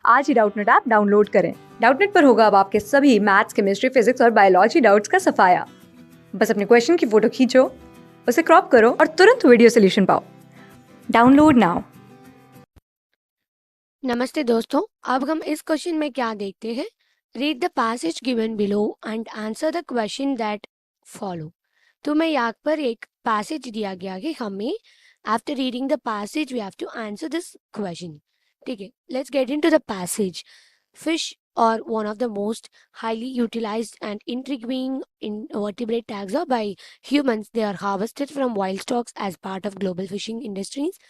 आज ही Doubtnut app download करें। Doubtnut पर होगा अब आपके सभी मैथ्स, केमिस्ट्री, फिजिक्स और बायोलॉजी डाउट्स का सफाया। बस अपने क्वेश्चन की फोटो खींचो, उसे क्रॉप करो और तुरंत वीडियो सोल्यूशन पाओ। Download now. नमस्ते दोस्तों, अब हम इस क्वेश्चन में क्या देखते हैं। Read the passage given below and answer the question that follow. तुम्हें यहाँ पर एक पैसेज दिया गया है, हमें after reading the passage we have to answer this question. ठीक है, let's get into the passage. Fish are one of the most highly utilized and intriguing invertebrate taxa by humans. They are harvested from wild stocks as part of global fishing industries.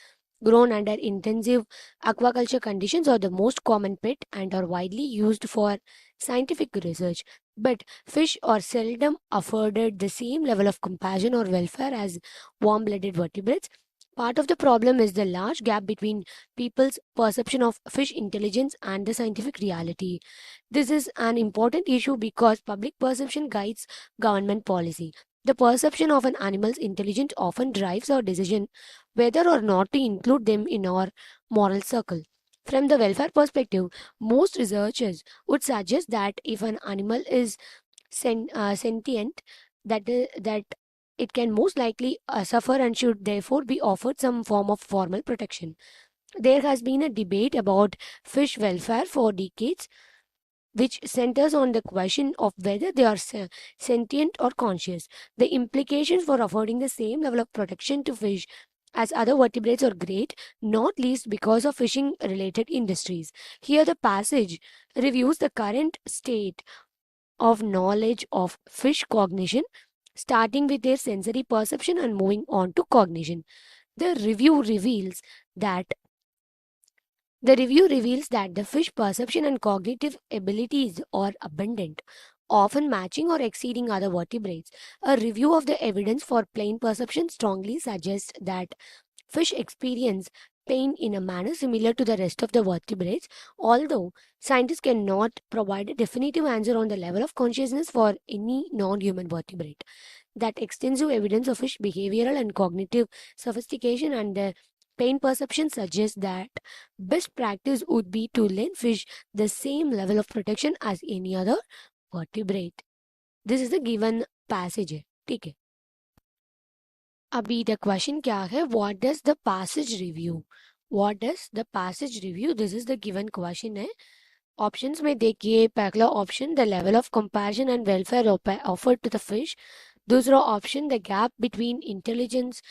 Grown under intensive aquaculture conditions are the most common pet and are widely used for scientific research. But fish are seldom afforded the same level of compassion or welfare as warm-blooded vertebrates. Part of the problem is the large gap between people's perception of fish intelligence and the scientific reality. This is an important issue because public perception guides government policy. The perception of an animal's intelligence often drives our decision whether or not to include them in our moral circle. From the welfare perspective, most researchers would suggest that if an animal is sentient, that it can most likely suffer and should therefore be offered some form of formal protection. There has been a debate about fish welfare for decades, which centers on the question of whether they are sentient or conscious. The implications for affording the same level of protection to fish as other vertebrates are great, not least because of fishing related industries. Here, the passage reviews the current state of knowledge of fish cognition, starting with their sensory perception and moving on to cognition. The review reveals that the fish perception and cognitive abilities are abundant, often matching or exceeding other vertebrates. A review of the evidence for plain perception strongly suggests that fish experience pain in a manner similar to the rest of the vertebrates, although scientists cannot provide a definitive answer on the level of consciousness for any non-human vertebrate. That extensive evidence of fish behavioral and cognitive sophistication and the pain perception suggests that best practice would be to lend fish the same level of protection as any other vertebrate. This is the given passage है, ठीक है। अभी the question क्या है, what does the passage review, what does the passage review, this is the given question है। Options में देखिए, पहला option the level of compassion and welfare offered to the fish, दूसरा option the gap between intelligence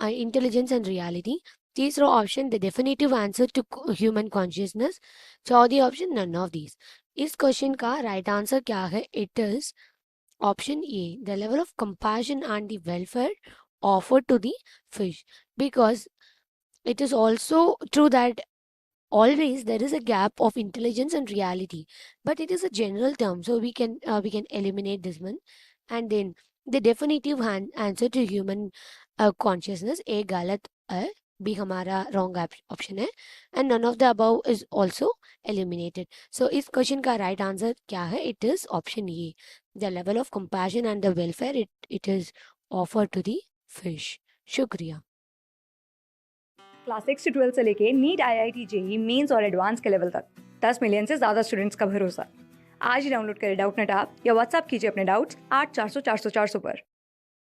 and reality, तीसरा option the definitive answer to human consciousness, चौथी option none of these. इस question का right answer क्या है, it is option A, the level of compassion and the welfare offered to the fish, because it is also true that always there is a gap of intelligence and reality, but it is a general term, so we can eliminate this one. And then the definitive answer to human consciousness, a galat है, b हमारा wrong option है, and none of the above is also eliminated. So इस question का right answer क्या है, it is option A, the level of compassion and the welfare it is offered to the fish. शुक्रिया। Class 6 से 12 से लेके NEET, IIT, JEE mains और advance के लेवल तक 10 मिलियन से ज्यादा स्टूडेंट्स का भरोसा। आज ही डाउनलोड करें डाउटनेट ऐप या व्हाट्सएप कीजिए अपने डाउट्स 8400 400 400 पर।